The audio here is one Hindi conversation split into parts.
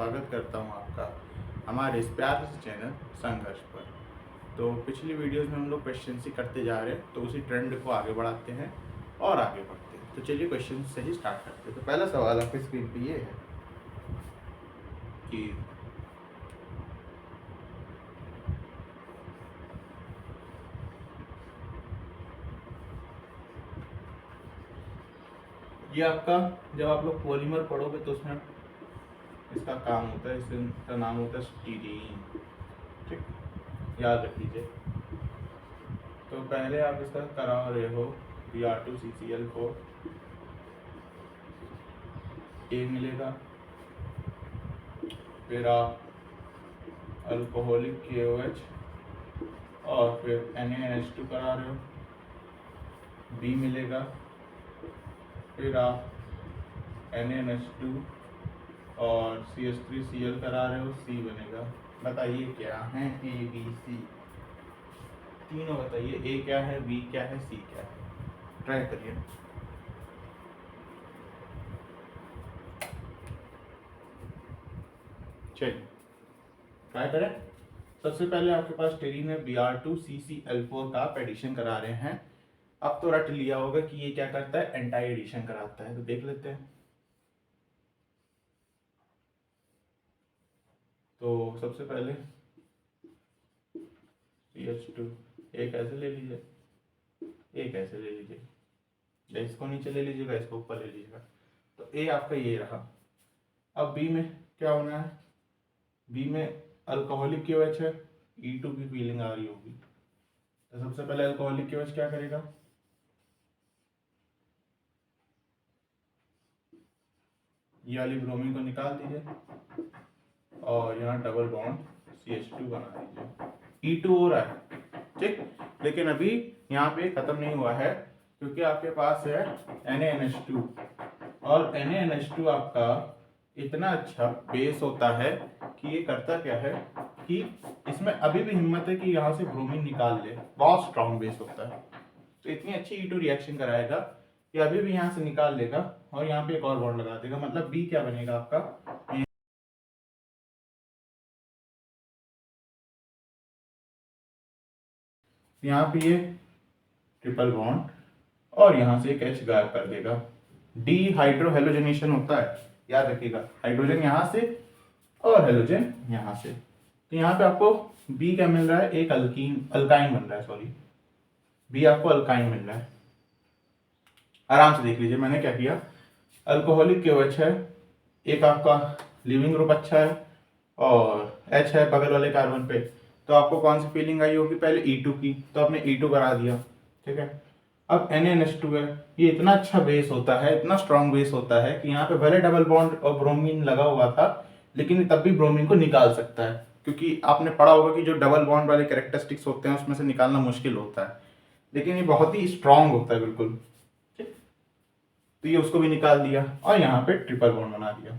स्वागत करता हूं आपका हमारे इस प्यारे से चैनल संघर्ष पर। तो पिछली वीडियोस में हम लोग क्वेश्चन ही करते जा रहे हैं, तो उसी ट्रेंड को आगे बढ़ाते हैं और आगे बढ़ते हैं। तो चलिए क्वेश्चन से ही स्टार्ट करते हैं। तो पहला सवाल आपकी स्क्रीन पे ये है कि ये आपका जब आप लोग पॉलीमर पढ़ोगे तो उसमें इसका काम होता है, इसका नाम होता है स्टीरीन। ठीक, याद रख लीजिए। तो पहले आप इसका करा रहे हो Br2CCl4, A मिलेगा, फिर आप अल्कोहलिक KOH और फिर NaNH2 करा रहे हो, B मिलेगा, फिर आप NaNH2 और CH3Cl करा रहे हो, C बनेगा। बताइए क्या है A B C, तीनों बताइए। A क्या है, B क्या है, C क्या है? ट्राई करिए। चलिए ट्राई करें। सबसे पहले आपके पास टेरीन है, Br2CCl4 का आप एडिशन करा रहे हैं। अब तो रट लिया होगा कि ये क्या करता है, एंटी एडिशन कराता है। तो देख लेते हैं। तो सबसे पहले CH2 एक ऐसे ले लीजिए, एक ऐसे ले लीजिए, या इसको नीचे ले लीजिएगा, इसको ऊपर ले लीजिएगा। तो A आपका ये रहा। अब B में क्या होना है, B में अल्कोहलिक KOH है, E2 की फीलिंग आ रही होगी। तो सबसे पहले अल्कोहलिक KOH क्या करेगा, ये वाली ब्रोमीन को निकाल दीजिए और यहाँ डबल बॉन्ड CH2 बना दीजिए। E2 हो रहा है, ठीक। लेकिन अभी यहाँ पे खत्म नहीं हुआ है, क्योंकि आपके पास है NaNH2 और NaNH2 आपका इतना अच्छा बेस होता है कि ये करता क्या है कि इसमें अभी भी हिम्मत है कि यहाँ से ब्रोमीन निकाल ले। बहुत स्ट्रॉन्ग बेस होता है, तो इतनी अच्छी E2 रिएक्शन कराएगा कि अभी भी यहाँ से निकाल लेगा और यहाँ पे एक और बॉन्ड लगा देगा। मतलब B क्या बनेगा आपका, यहाँ पे ये ट्रिपल बॉन्ड और यहाँ से एक H गायब कर देगा। डी हाइड्रो हेलोजनेशन होता है, याद रखिएगा। हाइड्रोजन यहाँ से और हेलोजन यहाँ से। तो यहाँ पे आपको B क्या मिल रहा है, एक अल्काइन बन रहा है, सॉरी B आपको अल्काइन मिल रहा है। आराम से देख लीजिए मैंने क्या किया। अल्कोहलिक KOH है, एक आपका लिविंग ग्रुप अच्छा है और H है बगल वाले कार्बन पे। तो आपको कौन सी फीलिंग आई होगी, पहले E2 की, तो आपने E2 करा दिया, ठीक है। अब NaNH2 है, ये इतना अच्छा बेस होता है, इतना स्ट्रॉन्ग बेस होता है कि यहाँ पे भले डबल बॉन्ड और ब्रोमीन लगा हुआ था, लेकिन तब भी ब्रोमीन को निकाल सकता है। क्योंकि आपने पढ़ा होगा कि जो डबल बॉन्ड वाले कैरेक्टरिस्टिक्स होते हैं उसमें से निकालना मुश्किल होता है, लेकिन ये बहुत ही स्ट्रॉन्ग होता है, बिल्कुल ठीक। तो ये उसको भी निकाल दिया और यहाँ पे ट्रिपल बॉन्ड बना दिया।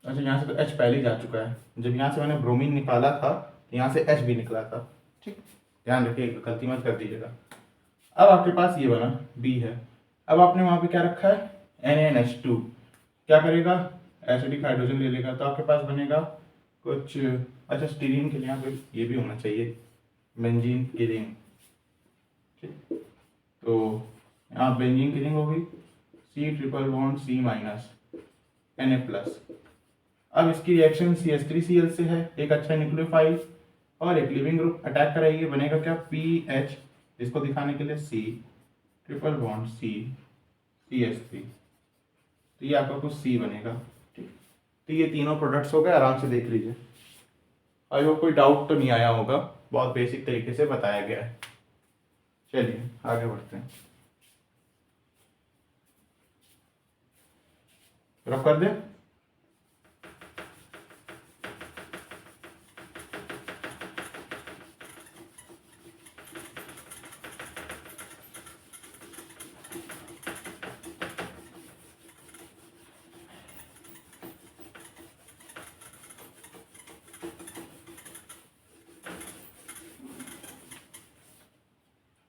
अच्छा, यहाँ से तो H पहले ही जा चुका है। जब यहाँ से मैंने ब्रोमीन निकाला था, यहाँ से H भी निकला था, ठीक। ध्यान रखिएगा, गलती मत कर दीजिएगा। अब आपके पास ये बना B है। अब आपने वहाँ पे क्या रखा है, NaNH2 क्या करेगा, एसिडिक हाइड्रोजन ले लेगा। तो आपके पास बनेगा कुछ, अच्छा स्टीरीन के लिए यहाँ पे ये भी होना चाहिए, बेंजीन की रिंग, ठीक। तो यहाँ बेंजीन की रिंग होगी, C triple bond C minus Na+। अब इसकी रिएक्शन CH3Cl से है, एक अच्छा न्यूक्लियोफाइल और एक लिविंग ग्रुप अटैक कराइए, बनेगा क्या, PH, इसको दिखाने के लिए C triple bond C CH3। तो ये आपका कुछ C बनेगा, ठीक। तो ये तीनों प्रोडक्ट्स हो गए, आराम से देख लीजिए। आई होप कोई डाउट तो नहीं आया होगा, बहुत बेसिक तरीके से बताया गया है। चलिए आगे बढ़ते हैं, रफ कर दें।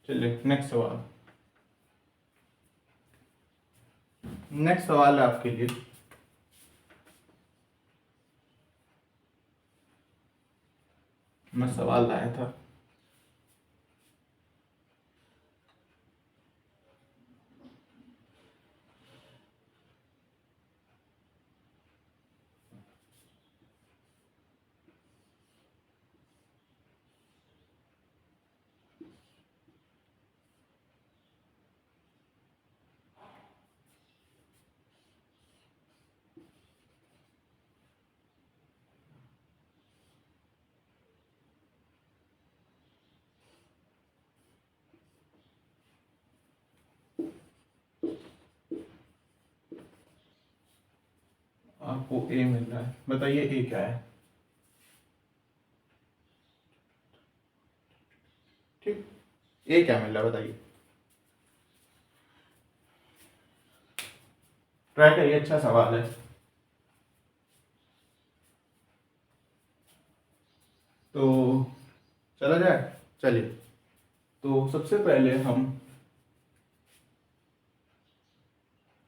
चलिए नेक्स्ट सवाल। नेक्स्ट सवाल है आपके लिए, मैं सवाल लाया था। आपको ए मिल रहा है, बताइए ए क्या है। ठीक, ए क्या मिल रहा है बताइए, ट्राई करिए, अच्छा सवाल है। तो चला जाए, चलिए। तो सबसे पहले हम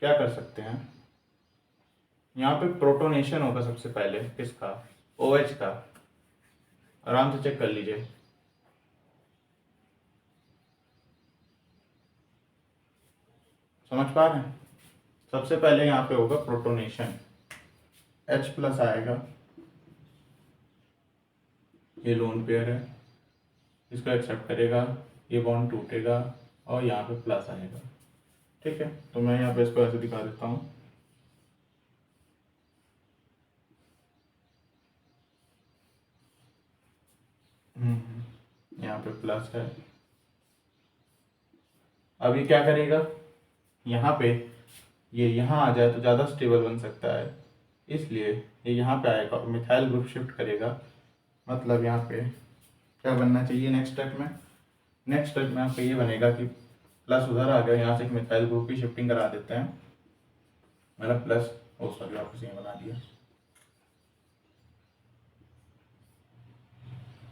क्या कर सकते हैं, यहाँ पे प्रोटोनेशन होगा सबसे पहले किसका, OH का। आराम से चेक कर लीजिए। समझ पा रहे हैं, सबसे पहले यहाँ पे होगा प्रोटोनेशन, H प्लस आएगा, ये लोन पेयर है, इसको एक्सेप्ट करेगा, ये बॉन्ड टूटेगा और यहाँ पे प्लस आएगा। ठीक है, तो मैं यहाँ पे इसको ऐसे दिखा देता हूँ। यहाँ पे प्लस है। अब ये क्या करेगा, यहाँ पे ये यहाँ आ जाए तो ज़्यादा स्टेबल बन सकता है, इसलिए ये यहाँ पे आएगा और मिथाइल ग्रुप शिफ्ट करेगा। मतलब यहाँ पे क्या बनना चाहिए नेक्स्ट स्टेप में, नेक्स्ट स्टेप में यहाँ पे ये बनेगा कि प्लस उधर आ गया, यहाँ से एक मिथाइल ग्रुप की शिफ्टिंग करा देते हैं, मतलब प्लस, ओ सॉरी वापस यहाँ बना दिया,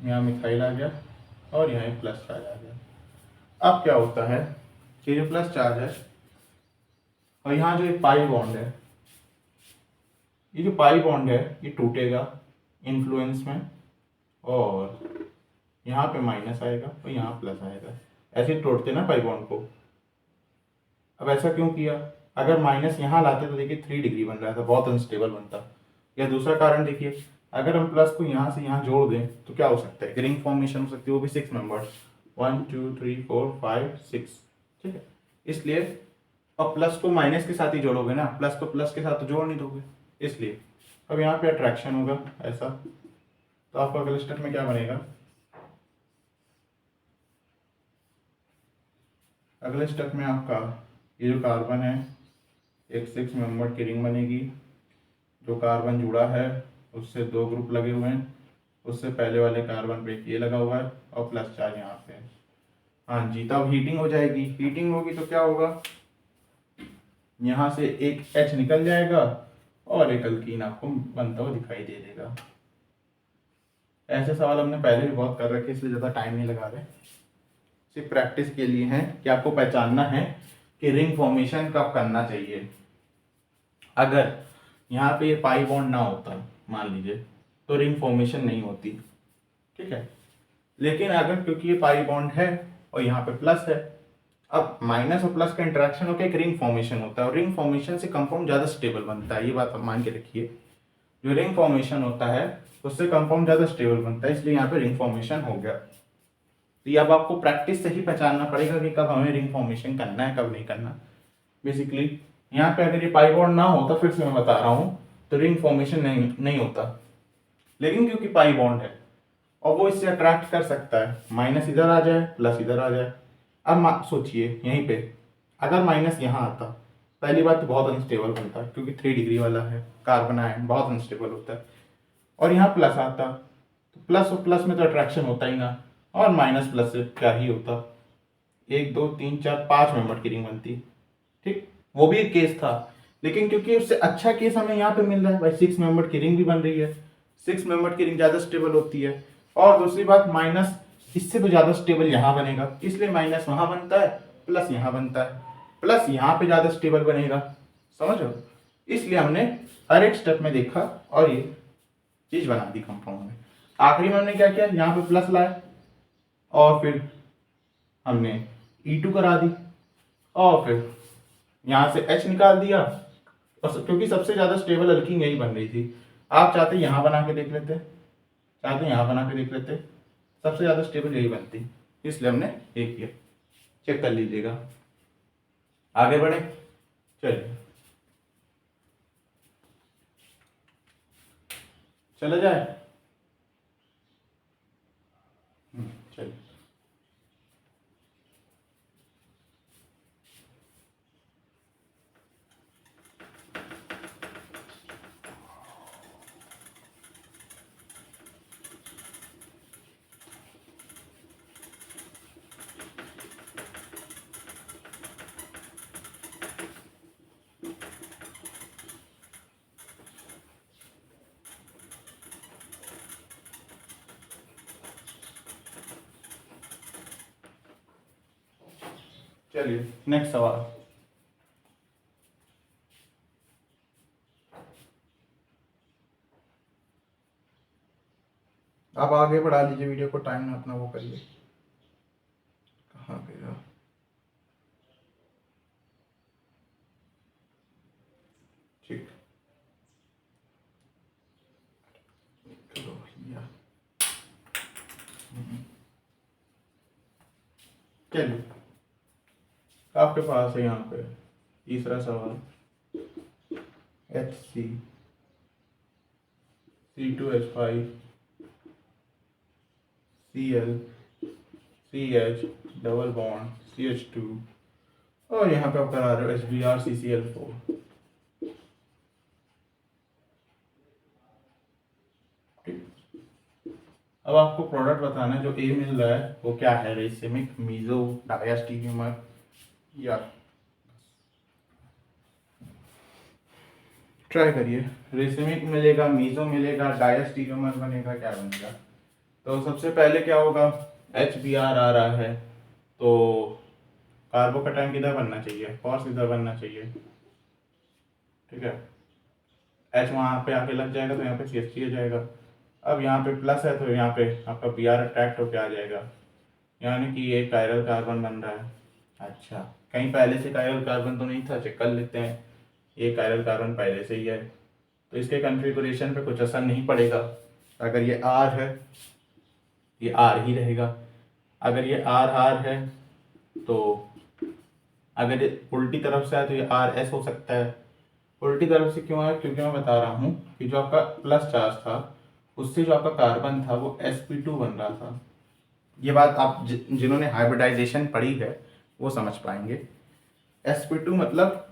यहाँ मिथाइल आ गया और यहाँ एक प्लस चार्ज आ गया। अब क्या होता है कि जो प्लस चार्ज है और यहाँ जो एक पाई बॉन्ड है, ये जो पाई बॉन्ड है ये टूटेगा इन्फ्लुएंस में और यहाँ पे माइनस आएगा और यहाँ प्लस आएगा। ऐसे तोड़ते ना पाई बॉन्ड को। अब ऐसा क्यों किया, अगर माइनस यहाँ लाते तो देखिए 3 डिग्री बन रहा था, बहुत अनस्टेबल बनता। या दूसरा कारण देखिए, अगर हम प्लस को यहाँ से यहाँ जोड़ दें तो क्या हो सकता है, रिंग फॉर्मेशन हो सकती है, वो भी 6 मेंबर्स, 1 2 3 4 5 6। ठीक है, इसलिए अब प्लस को माइनस के साथ ही जोड़ोगे ना, प्लस को प्लस के साथ तो जोड़ नहीं दोगे, इसलिए अब यहाँ पे अट्रैक्शन होगा ऐसा। तो आपका अगले स्टेप में क्या बनेगा, अगले स्टेप में आपका ये जो कार्बन है एक 6 मेंबर की रिंग बनेगी, जो कार्बन जुड़ा है उससे 2 ग्रुप लगे हुए हैं, उससे पहले वाले कार्बन पे ये लगा हुआ है और प्लस चार्ज यहाँ पे है। हाँ जी, तब हीटिंग हो जाएगी, हीटिंग होगी तो क्या होगा, यहाँ से एक H निकल जाएगा और एक अल्कीन आपको बनता हुआ दिखाई दे देगा। ऐसे सवाल हमने पहले भी बहुत कर रखे, इसलिए ज़्यादा टाइम नहीं लगा रहे, सिर्फ प्रैक्टिस के लिए है कि आपको पहचानना है कि रिंग फॉर्मेशन कब करना चाहिए। अगर यहाँ पे ये पाई बॉन्ड ना होता मान लीजिए तो रिंग फॉर्मेशन नहीं होती। ठीक है, लेकिन अगर क्योंकि ये पाई बॉन्ड है और यहाँ पे प्लस है, अब माइनस और प्लस का इंटरेक्शन होकर एक रिंग फॉर्मेशन होता है और रिंग फॉर्मेशन से कंपाउंड ज़्यादा स्टेबल बनता है, ये बात आप मान के रखिए। जो रिंग फॉर्मेशन होता है उससे कंपाउंड ज़्यादा स्टेबल बनता है, इसलिए यहाँ पे रिंग फॉर्मेशन हो गया। तो ये अब आपको प्रैक्टिस से ही पहचानना पड़ेगा कि कब हमें रिंग फॉर्मेशन करना है कब नहीं करना। बेसिकली यहाँ पे अगर ये पाई बॉन्ड ना होता, फिर से मैं बता रहा हूँ, तो रिंग फॉर्मेशन नहीं होता, लेकिन क्योंकि पाई बॉन्ड है और वो इससे अट्रैक्ट कर सकता है, माइनस इधर आ जाए प्लस इधर आ जाए। अब सोचिए यहीं पे अगर माइनस यहाँ आता, पहली बात तो बहुत अनस्टेबल बनता है क्योंकि 3 डिग्री वाला है कार्बन आयन, बहुत अनस्टेबल होता है। और यहाँ प्लस आता तो प्लस और प्लस में तो अट्रैक्शन होता ही ना, और माइनस प्लस से क्या ही होता, 1 2 3 4 5 मेंबर की रिंग बनती। ठीक, वो भी एक केस था, लेकिन क्योंकि उससे अच्छा केस हमें यहाँ पे मिल रहा है भाई, 6 मेंबर की रिंग भी बन रही है, 6 मेंबर की रिंग ज़्यादा स्टेबल होती है। और दूसरी बात माइनस इससे तो ज़्यादा स्टेबल यहाँ बनेगा, इसलिए माइनस वहाँ बनता है, प्लस यहाँ बनता है, प्लस यहाँ पे ज़्यादा स्टेबल बनेगा। समझ लो, इसलिए हमने हर एक स्टेप में देखा और ये चीज़ बना दी कंपाउंड में। आखिरी में हमने क्या किया, यहाँ पे प्लस लाया और फिर हमने E2 करा दी और फिर यहाँ से H निकाल दिया। और क्योंकि सबसे ज्यादा स्टेबल अल्कीन यही बन रही थी, आप चाहते यहाँ बना के देख लेते, चाहते यहाँ बना के देख लेते, सबसे ज्यादा स्टेबल यही बनती, इसलिए हमने ये किया। चेक कर लीजिएगा। आगे बढ़े, चलिए चला जाए। चलिए चलिए नेक्स्ट सवाल। आप आगे बढ़ा लीजिए वीडियो को, टाइम ना अपना वो करिए। कहाँ गया? ठीक, चलो भैया। चलिए आपके पास है यहाँ पे तीसरा सवाल, HC C2H5 Cl CH double bond CH2 और यहाँ पे आप करा रहे हो HBr CCl4। अब आपको प्रोडक्ट बताना है, जो ए मिल रहा है वो क्या है, रेसिमिक, मीजो, डायस्टीरियोमर या ट्राई करिए। रेसिमिक मिलेगा, मीजो मिलेगा, डायस्टीरियोमर बनेगा, क्या बनेगा? तो सबसे पहले क्या होगा, HBr आ रहा है तो कार्बोकैटायन किधर बनना चाहिए, फॉस इधर बनना चाहिए, ठीक है। H वहाँ पे आके लग जाएगा तो यहाँ पे CH3 आ जाएगा। अब यहाँ पे प्लस है तो यहाँ पे आपका Br अट्रैक्ट होके आ जाएगा, यानी कि ये कायरल कार्बन बन रहा है। अच्छा, कहीं पहले से कायरल कार्बन तो नहीं था, चेक कर लेते हैं। ये कायरल कार्बन पहले से ही है तो इसके कॉन्फ़िगरेशन पे कुछ असर नहीं पड़ेगा। अगर ये R है ये R ही रहेगा, अगर ये R है तो अगर ये उल्टी तरफ से है तो ये RS हो सकता है। उल्टी तरफ से क्यों है, क्योंकि मैं बता रहा हूँ कि जो आपका प्लस चार्ज था उससे जो आपका कार्बन था वो sp2 बन रहा था। ये बात आप जिन्होंने हाइब्रिडाइजेशन पढ़ी है वो समझ पाएंगे। sp2 मतलब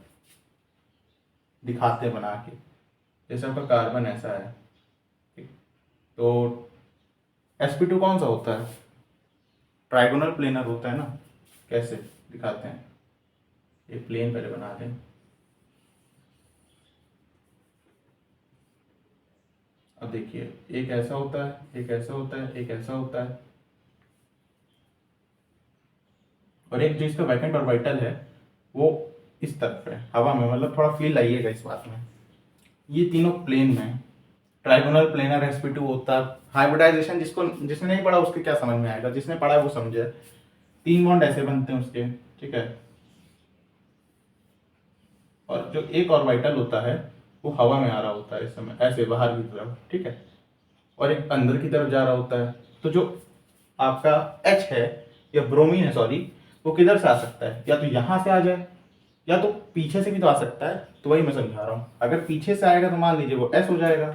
दिखाते बना के, जैसे आपका कार्बन ऐसा है, ठीक? तो sp2 कौन सा होता है, ट्राइगोनल प्लेनर होता है ना। कैसे दिखाते हैं, एक प्लेन पहले बना दें। अब देखिए, एक ऐसा होता है, एक ऐसा होता है, एक ऐसा होता है, और एक जो इसका वैकेंट ऑर्बिटल है वो इस तरफ है हवा में, मतलब थोड़ा फील लाइएगा इस बात में। ये तीनों प्लेन में ट्राइगोनल प्लेनर sp2 होता है। हाइब्रिडाइजेशन जिसने नहीं पढ़ा उसके क्या समझ में आएगा, जिसने पढ़ा है वो समझे। 3 बॉन्ड ऐसे बनते हैं उसके, ठीक है। और जो एक ऑर्बिटल होता है वो हवा में आ रहा होता है इस समय, ऐसे बाहर की तरफ, ठीक है, और एक अंदर की तरफ जा रहा होता है। तो जो आपका H है या ब्रोमीन है, सॉरी, वो किधर से आ सकता है, या तो यहाँ से आ जाए या तो पीछे से भी तो आ सकता है। तो वही मैं समझा रहा हूँ, अगर पीछे से आएगा तो मान लीजिए वो S हो जाएगा,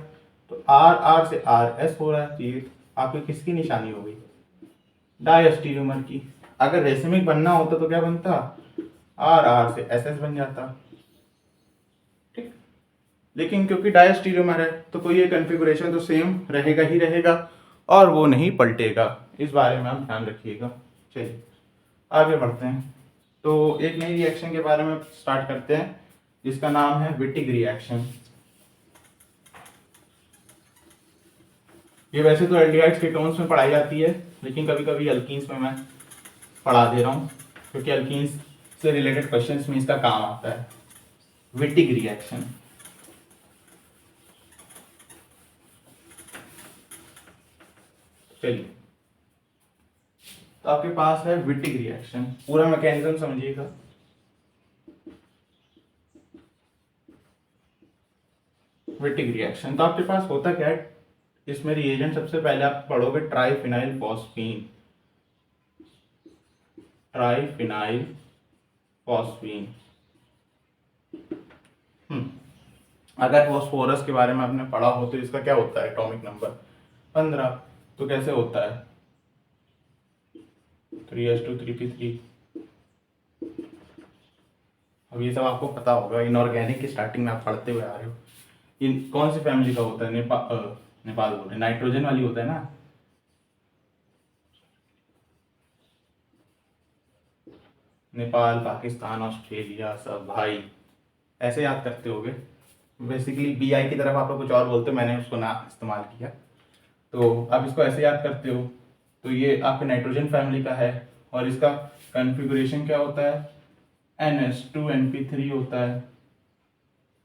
तो R से RS हो रहा है, तो ये आपकी किसकी निशानी हो गई, डायस्टीरियोमर की। अगर रेसिमिक बनना होता तो क्या बनता, R से SS बन जाता, ठीक। लेकिन क्योंकि डायस्टीरियोमर है तो कोई ये कॉन्फ़िगरेशन तो सेम रहेगा ही रहेगा और वो नहीं पलटेगा, इस बारे में आप ध्यान रखिएगा। चलिए आगे बढ़ते हैं। तो एक नई रिएक्शन के बारे में स्टार्ट करते हैं जिसका नाम है विटिग रिएक्शन। ये वैसे तो एल्डिहाइड्स कीटोन्स में पढ़ाई जाती है, लेकिन कभी कभी अल्कीन्स में मैं पढ़ा दे रहा हूँ क्योंकि अल्कीन्स से रिलेटेड क्वेश्चंस में इसका काम आता है। विटिग रिएक्शन, चलिए, तो आपके पास है विटिक रिएक्शन, पूरा मैकेनिज्म समझिएगा। विटिक रिएक्शन, तो आपके पास होता क्या है, इसमें रिएजेंट सबसे पहले आप पढ़ोगे ट्राइफिनाइल फॉस्फीन, ट्राइफिनाइल फॉस्फीन। अगर फॉस्फोरस के बारे में आपने पढ़ा हो तो इसका क्या होता है एटॉमिक नंबर 15। तो कैसे होता है 3s2 3p3। अब ये सब आपको पता होगा, इनऑर्गेनिक की स्टार्टिंग में आप पढ़ते हुए आ रहे हो। ये कौन सी फैमिली का होता है, नेपाल बोल रहे, नाइट्रोजन वाली होता है ना। नेपाल, पाकिस्तान, ऑस्ट्रेलिया, सब भाई ऐसे याद करते होगे। बेसिकली बीआई की तरफ आप लोग कुछ और बोलते हो, मैंने उसको ना इस्तेमाल किया, तो आप इसको ऐसे याद करते हो। तो ये आपके नाइट्रोजन फैमिली का है और इसका कॉन्फ़िगरेशन क्या होता है, NH2NP3 होता है,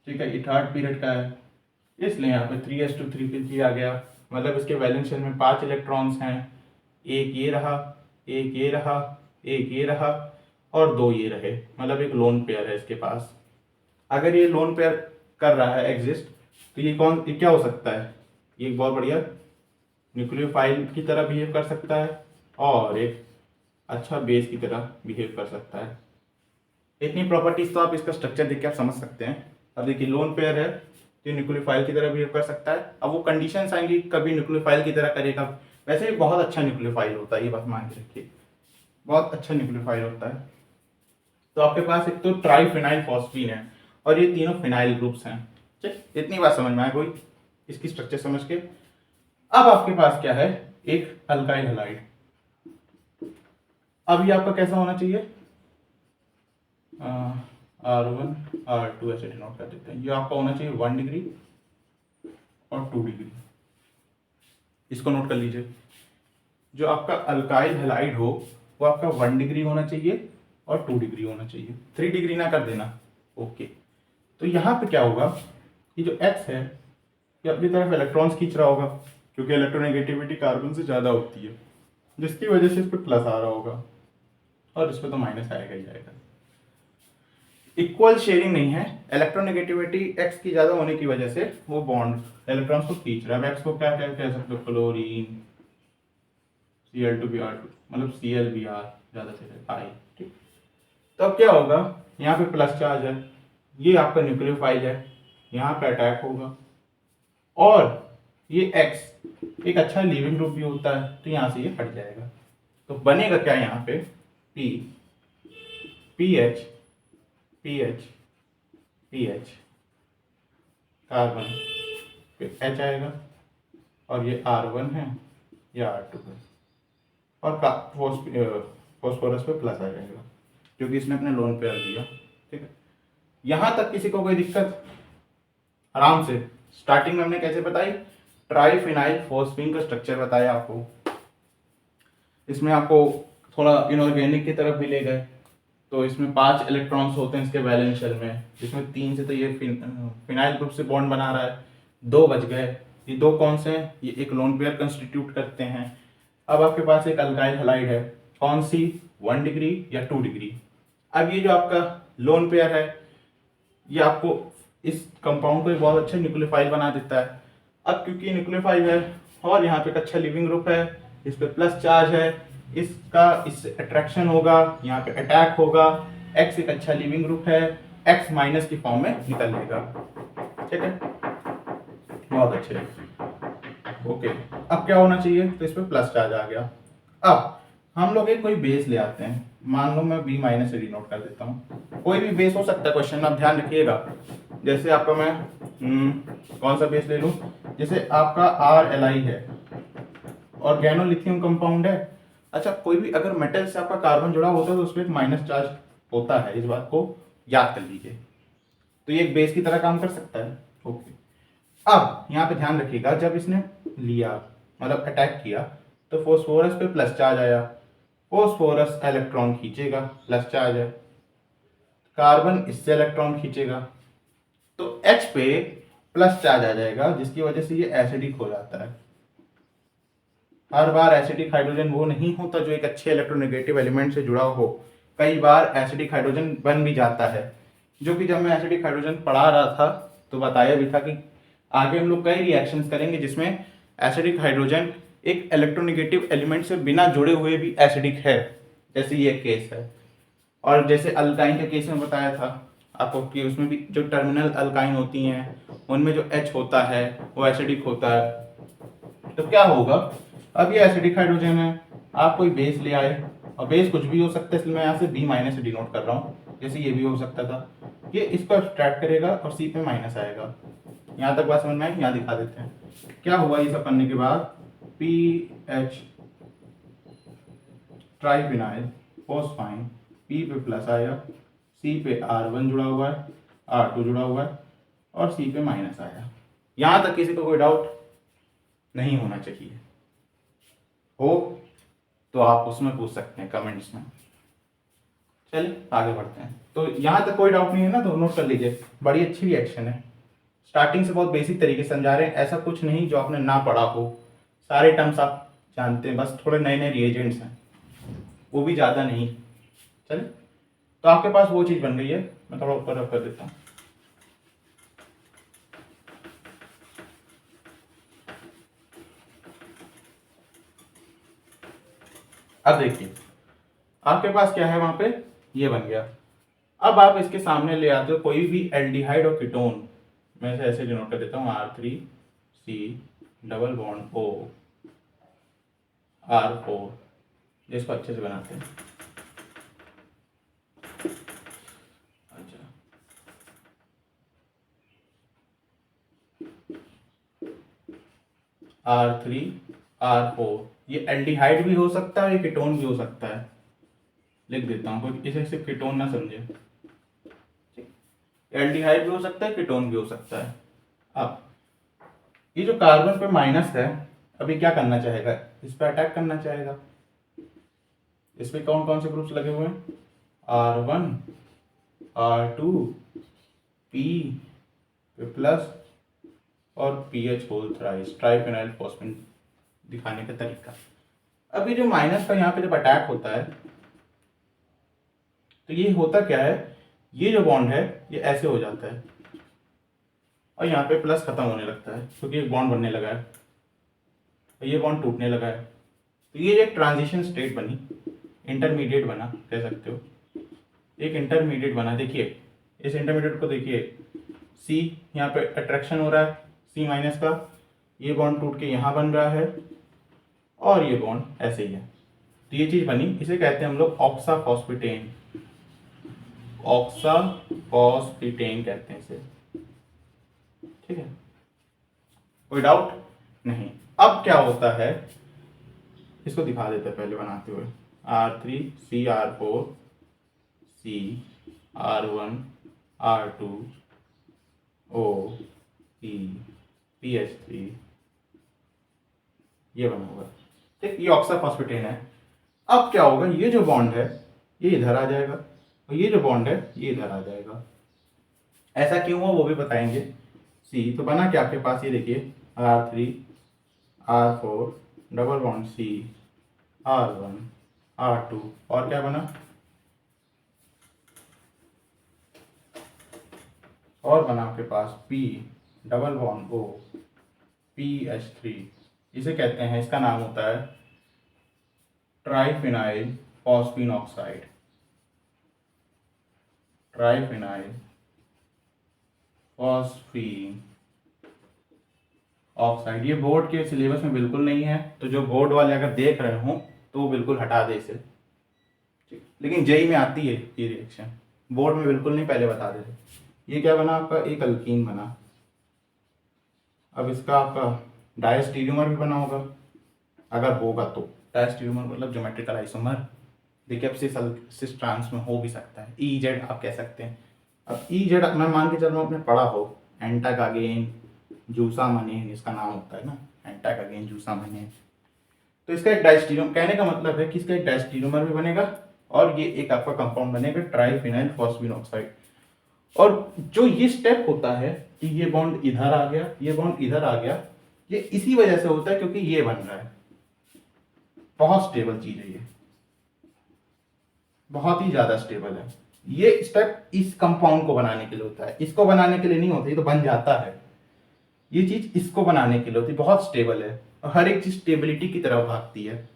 ठीक है। ये थर्ड पीरियड का है, इसलिए यहाँ पे 3s2 3p3 आ गया। मतलब इसके वैलेंस शेल में 5 इलेक्ट्रॉन्स हैं, एक ये रहा, एक ये रहा, एक ये रहा और 2 ये रहे, मतलब एक लोन पेयर है इसके पास। अगर ये लोन पेयर कर रहा है एग्जिस्ट, तो ये क्या हो सकता है, ये एक बहुत बढ़िया न्यूक्लियोफाइल की तरह बिहेव कर सकता है और एक अच्छा बेस की तरह बिहेव कर सकता है। इतनी प्रॉपर्टीज तो आप इसका स्ट्रक्चर देख के आप समझ सकते हैं। अब देखिए लोन पेयर है तो न्यूक्लियोफाइल की तरह बिहेव कर सकता है। अब वो कंडीशंस आएंगी, कभी न्यूक्लियोफाइल की तरह करेगा। वैसे ही बहुत अच्छा न्यूक्लियोफाइल होता है, ये बात मान के रखिए, बहुत अच्छा न्यूक्लियोफाइल होता है। तो आपके पास एक तो ट्राइफिनाइल फॉस्फीन है और ये तीनों फिनाइल ग्रुप्स हैं, ठीक। इतनी बात समझ में आए कोई इसकी स्ट्रक्चर समझ के। अब आपके पास क्या है, एक अल्काइल हैलाइड। अब ये आपका कैसा होना चाहिए, R1 R2 ऐसे डिनोट कर देते हैं। ये आपका होना चाहिए 1 डिग्री और 2 डिग्री, इसको नोट कर लीजिए। जो आपका अल्काइल हैलाइड हो वो आपका 1 डिग्री होना चाहिए और 2 डिग्री होना चाहिए, 3 डिग्री ना कर देना। ओके, तो यहाँ पे क्या होगा, ये जो X है ये अपनी तरफ इलेक्ट्रॉन्स खींच रहा होगा, क्योंकि इलेक्ट्रोनेगेटिविटी कार्बन से ज़्यादा होती है, जिसकी वजह से इस पर प्लस आ रहा होगा और इस पर तो माइनस आएगा ही आएगा। इक्वल शेयरिंग नहीं है, इलेक्ट्रोनेगेटिविटी X की ज़्यादा होने की वजह से वो बॉन्ड इलेक्ट्रॉन्स को खींच रहा है। X को क्या क्या कह सकते हो, क्लोरीन, Cl2Br2, मतलब ClBr ज़्यादा से ज़्यादा I, ठीक। तो अब क्या होगा, यहाँ पे प्लस चार्ज है, ये आपका न्यूक्लियोफाइल है, यहाँ पे अटैक होगा और ये X एक अच्छा लीविंग ग्रुप भी होता है, तो यहाँ से ये हट जाएगा। तो बनेगा क्या यहाँ पे, P, PH, PH, PH, carbon, फिर H आएगा और ये R1 है, ये R2 है और फॉस्फोरस पे प्लस आ जाएगा क्योंकि इसने अपने लोन पेयर दिया, ठीक है। यहाँ तक किसी को कोई दिक्कत, आराम से। स्टार्टिंग में हमने कैसे बताई, ट्राइफिनाइल फॉस्फीन का स्ट्रक्चर बताया आपको, इसमें आपको थोड़ा इनऑर्गेनिक की तरफ भी ले गए। तो इसमें 5 इलेक्ट्रॉन्स होते हैं इसके वैलेंस शेल में, जिसमें 3 से तो ये फिनाइल ग्रुप से बॉन्ड बना रहा है, 2 बच गए। ये 2 कौन से हैं, ये एक लोन पेयर कंस्टिट्यूट करते हैं। अब आपके पास एक अल्काइल हैलाइड है, कौन सी, 1 डिग्री या 2 डिग्री। अब ये जो आपका लोन पेयर है ये आपको इस कंपाउंड को एक बहुत अच्छा न्यूक्लियोफाइल बना देता है। अब क्योंकि न्यूक्लियोफाइल है और यहाँ पे एक अच्छा लिविंग ग्रुप है, इस पे प्लस चार्ज है, इसका इससे अट्रैक्शन होगा, यहाँ पे अटैक होगा, X एक अच्छा लिविंग ग्रुप है, X माइनस की फॉर्म में निकल लेगा, ठीक है, बहुत अच्छे। ओके, अब क्या होना चाहिए, तो इस पे प्लस चार्ज आ गया। अब हम लोग एक कोई बेस ले आते हैं, मान लो मैं B माइनस से डिनोट कर देता हूँ, कोई भी बेस हो सकता है क्वेश्चन में, आप ध्यान रखिएगा। जैसे आपका मैं कौन सा बेस ले लूँ, जैसे आपका RLi है, ऑर्गेनोलिथियम कंपाउंड है। अच्छा, कोई भी अगर मेटल से आपका कार्बन जुड़ा होता है तो उसमें एक माइनस चार्ज होता है, इस बात को याद कर लीजिए। तो ये एक बेस की तरह काम कर सकता है। ओके, अब यहाँ पे ध्यान रखिएगा, जब इसने लिया मतलब अटैक किया तो फॉस्फोरस पे प्लस चार्ज आया, फॉस्फोरस इलेक्ट्रॉन खींचेगा, प्लस चार्ज है, कार्बन इससे इलेक्ट्रॉन खींचेगा तो H पे प्लस चार्ज आ जाएगा, जिसकी वजह से ये एसिडिक हो जाता है। हर बार एसिडिक हाइड्रोजन वो नहीं होता जो एक अच्छे इलेक्ट्रोनेगेटिव एलिमेंट से जुड़ा हो, कई बार एसिडिक हाइड्रोजन बन भी जाता है। जो कि जब मैं एसिडिक हाइड्रोजन पढ़ा रहा था तो बताया भी था कि आगे हम लोग कई रिएक्शंस करेंगे जिसमें एसिडिक हाइड्रोजन एक इलेक्ट्रोनेगेटिव एलिमेंट से बिना जुड़े हुए भी एसिडिक है, जैसे ये केस है। और जैसे अल्काइन के केस में बताया था आपको कि उसमें भी जो टर्मिनल अल्काइन होती हैं उनमें जो H होता है वो एसिडिक होता है। तो क्या होगा, अब ये एसिडिक हाइड्रोजन है, आप कोई बेस ले आए, और बेस कुछ भी हो सकता है, इसलिए मैं यहाँ से B माइनस से डिनोट कर रहा हूँ, जैसे ये भी हो सकता था। ये इसको एक्सट्रैक्ट करेगा और C पे माइनस आएगा। यहाँ तक बात समझ में आई, यहाँ दिखा देते हैं क्या हुआ ये सब करने के बाद। PH ट्राइफिनाइल फोस्फाइन, P पे प्लस आया, C पे R1 जुड़ा हुआ है, R2 जुड़ा हुआ है और C पे माइनस आया। यहाँ तक किसी को कोई डाउट नहीं होना चाहिए, हो तो आप उसमें पूछ सकते हैं कमेंट्स में। चलिए आगे बढ़ते हैं। तो यहाँ तक कोई डाउट नहीं है ना, तो नोट कर लीजिए, बड़ी अच्छी रिएक्शन है। स्टार्टिंग से बहुत बेसिक तरीके से समझा रहे हैं, ऐसा कुछ नहीं जो आपने ना पढ़ा हो, सारे टर्म्स आप जानते हैं, बस थोड़े नए नए रिएजेंट्स हैं, वो भी ज़्यादा नहीं। चलिए, तो आपके पास वो चीज़ बन गई है, मैं थोड़ा ऊपर रख कर देता हूँ। अब देखिए आपके पास क्या है, वहां पे ये बन गया। अब आप इसके सामने ले आते हो कोई भी एल्डिहाइड और कीटोन, मैं इसे ऐसे डिनोट कर देता हूँ R3C double bond O R4, जिसको अच्छे से बनाते हैं। अच्छा, R3R4, ये एल्डिहाइड भी हो सकता है, ये कीटोन भी हो सकता है, लिख देता हूँ, कोई इसे सिर्फ कीटोन ना समझे। एल्डिहाइड भी हो सकता है, कीटोन भी हो सकता है। अब ये जो कार्बन पे माइनस है, अभी क्या करना चाहेगा, इस पे अटैक करना चाहेगा। इसमें कौन कौन से ग्रुप्स लगे हुए हैं, R1 R2 P प्लस और PH होल थ्राइस, ट्राइफेनाइल फॉस्फेट दिखाने का तरीका। अब ये जो माइनस का यहाँ पे जब अटैक होता है तो ये होता क्या है, ये जो बॉन्ड है ये ऐसे हो जाता है और यहाँ पे प्लस खत्म होने लगता है क्योंकि एक बॉन्ड बनने लगा है और ये बॉन्ड टूटने लगा है। तो ये एक ट्रांजिशन स्टेट बनी, इंटरमीडिएट बना कह सकते हो, एक इंटरमीडिएट बना। देखिए इस इंटरमीडिएट को देखिए, C यहाँ पे अट्रैक्शन हो रहा है C माइनस का, ये बॉन्ड टूट के यहाँ बन रहा है और ये बॉन्ड ऐसे ही है। तो ये चीज़ बनी, इसे कहते हैं हम लोग ऑक्साफॉस्फेटेन, ऑक्साफॉस्फेटेन कहते हैं इसे। ठीक है, कोई डाउट नहीं। अब क्या होता है, इसको दिखा देते हैं पहले बनाते हुए। R3C R4 C R1 R2 O P PH3, ये बना होगा। ठीक, ये ऑक्साफॉस्फेटेन है। अब क्या होगा, ये जो बॉन्ड है ये इधर आ जाएगा और ये जो बॉन्ड है ये इधर आ जाएगा। ऐसा क्यों हुआ वो भी बताएंगे। C तो बना क्या आपके पास, ये देखिए R3 R4 double bond C R1 R2 और क्या बना, और बना आपके पास P double bond O PH3, इसे कहते हैं, इसका नाम होता है triphenyl phosphine oxide, triphenyl phosphine oxide. ये बोर्ड के सिलेबस में बिल्कुल नहीं है, तो जो बोर्ड वाले अगर देख रहे हो तो वो बिल्कुल हटा दे इसे, ठीक। लेकिन जेई में आती है ये रिएक्शन, बोर्ड में बिल्कुल नहीं, पहले बता देते। ये क्या बना आपका, एक अल्कीन बना। अब इसका आपका डायस्टीरियोमर भी बना होगा, अगर होगा तो डायस्टीरियोमर मतलब ज्योमेट्रिकल आइसोमर, देखिए अब सिस ट्रांस में हो भी सकता है, EZ आप कह सकते हैं। अब EZ मैं मान के चल रहा हूँ आपने पढ़ा हो, एंटागागेन जूसामनेन इसका नाम होता है ना, एंटागागेन जूसामनेन। तो इसका एक डायस्टीरियोमर, कहने का मतलब है कि इसका एक डायस्टीरियोमर भी बनेगा और ये एक आपका कंपाउंड बनेगा ट्राइफिनाइल फॉस्फीन ऑक्साइड। और जो ये स्टेप होता है कि ये बॉन्ड इधर आ गया, ये बॉन्ड इधर आ गया, ये इसी वजह से होता है क्योंकि ये बन रहा है। बहुत स्टेबल चीज़ है ये, बहुत ही ज़्यादा स्टेबल है। ये स्टेप इस कंपाउंड को बनाने के लिए होता है, इसको बनाने के लिए नहीं होता, ये तो बन जाता है। ये चीज़ इसको बनाने के लिए होती है, बहुत स्टेबल है और हर एक चीज़ स्टेबिलिटी की तरफ भागती है।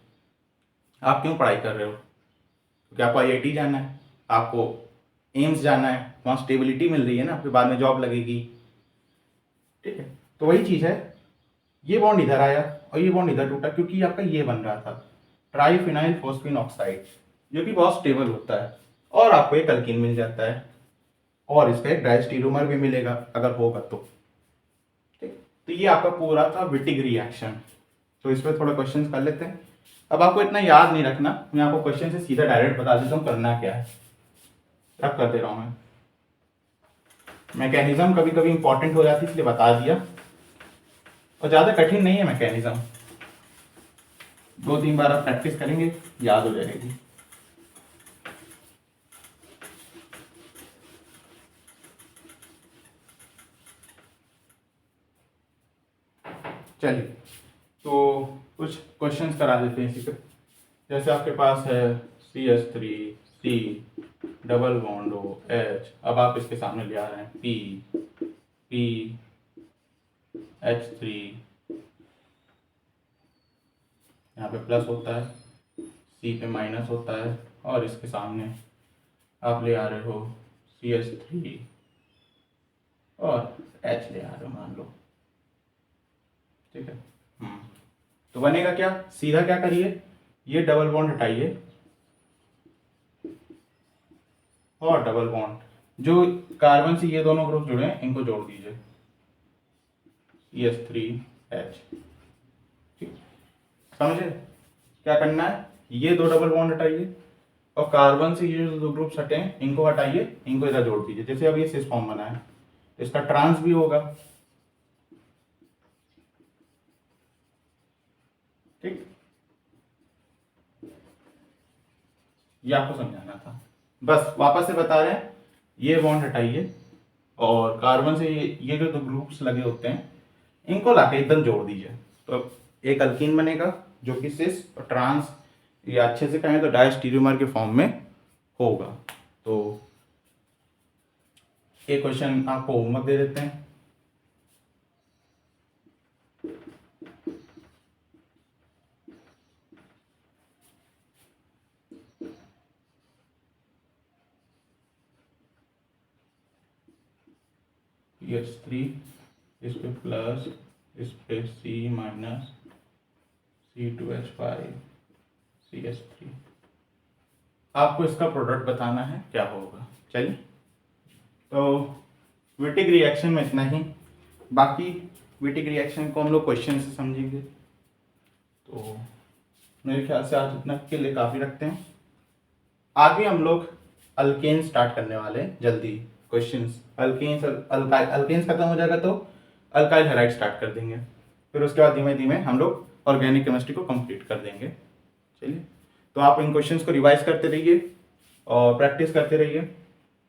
आप क्यों पढ़ाई कर रहे हो? क्योंकि आपको IIT जाना है, आपको एम्स जाना है, वहाँ स्टेबिलिटी मिल रही है ना, फिर बाद में जॉब लगेगी। ठीक है, तो वही चीज़ है, ये बॉन्ड इधर आया और ये बॉन्ड इधर टूटा क्योंकि आपका ये बन रहा था ट्राइफिनाइल फोस्फीन ऑक्साइड, जो कि बहुत स्टेबल होता है, और आपको एक अल्कीन मिल जाता है और इसका एक डायस्टीरोमर भी मिलेगा अगर होगा तो। ठीक, तो ये आपका पूरा था विटिग रिएक्शन। तो इस पर थोड़ा क्वेश्चन कर लेते हैं। अब आपको इतना याद नहीं रखना, मैं आपको क्वेश्चन से सीधा डायरेक्ट बता देता हूँ करना क्या है। अब कर दे रहा हूँ मैं, मैकेनिज्म कभी कभी इंपॉर्टेंट हो जाती है इसलिए बता दिया, और ज़्यादा कठिन नहीं है मैकेनिज्म, 2-3 बार आप प्रैक्टिस करेंगे याद हो जाएगी। चलिए, तो कुछ क्वेश्चंस करा देते हैं इसी पे। जैसे आपके पास है CH3C डबल बॉन्ड OH, अब आप इसके सामने ले आ रहे हैं PH3, यहाँ पे प्लस होता है, C पे माइनस होता है, और इसके सामने आप ले आ रहे हो CH3 और H ले आ रहे हो मान लो। ठीक है, तो बनेगा क्या? सीधा क्या करिए, ये डबल बॉन्ड हटाइए और डबल बॉन्ड जो कार्बन से ये दोनों ग्रुप जुड़े हैं इनको जोड़ दीजिए, CH3H। ठीक, समझे क्या करना है? ये 2 डबल बॉन्ड हटाइए और कार्बन से ये जो 2 ग्रुप्स हटे हैं इनको हटाइए, इनको इधर जोड़ दीजिए। जैसे अब ये सिस फॉर्म बना है, इसका ट्रांस भी होगा। ठीक, ये आपको समझाना था, बस वापस से बता रहे हैं। ये बॉन्ड हटाइए और कार्बन से ये जो 2 ग्रुप्स लगे होते हैं इनको लाके एकदम जोड़ दीजिए, तो एक अल्कीन बनेगा जो कि सिस और ट्रांस, या अच्छे से कहें तो डायस्टीरियोमर के फॉर्म में होगा। तो एक क्वेश्चन आपको होमवर्क दे देते हैं। CH3 इस पे प्लस, इस पे C माइनस, C2H5 CH3, आपको इसका प्रोडक्ट बताना है क्या होगा। चलिए, तो विटिग रिएक्शन में इतना ही, बाकी विटिग रिएक्शन को हम लोग क्वेश्चन से समझेंगे। तो मेरे ख्याल से आज इतना के लिए काफ़ी रखते हैं, आगे हम लोग अल्केन स्टार्ट करने वाले हैं जल्दी। क्वेश्चंस अल्केन्स, अल्केन्स खत्म हो जाएगा तो अल्काइल हैलाइड स्टार्ट कर देंगे, फिर उसके बाद धीमे धीमे हम लोग ऑर्गेनिक केमिस्ट्री को कंप्लीट कर देंगे। चलिए, तो आप इन क्वेश्चंस को रिवाइज करते रहिए और प्रैक्टिस करते रहिए।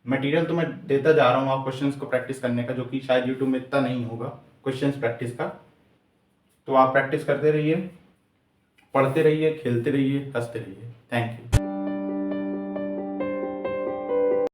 मटेरियल तो मैं देता जा रहा हूँ आप क्वेश्चंस को प्रैक्टिस करने का, जो कि शायद यूट्यूब में इतना नहीं होगा क्वेश्चंस प्रैक्टिस का। तो आप प्रैक्टिस करते रहिए, पढ़ते रहिए, खेलते रहिए, हंसते रहिए। Thank you.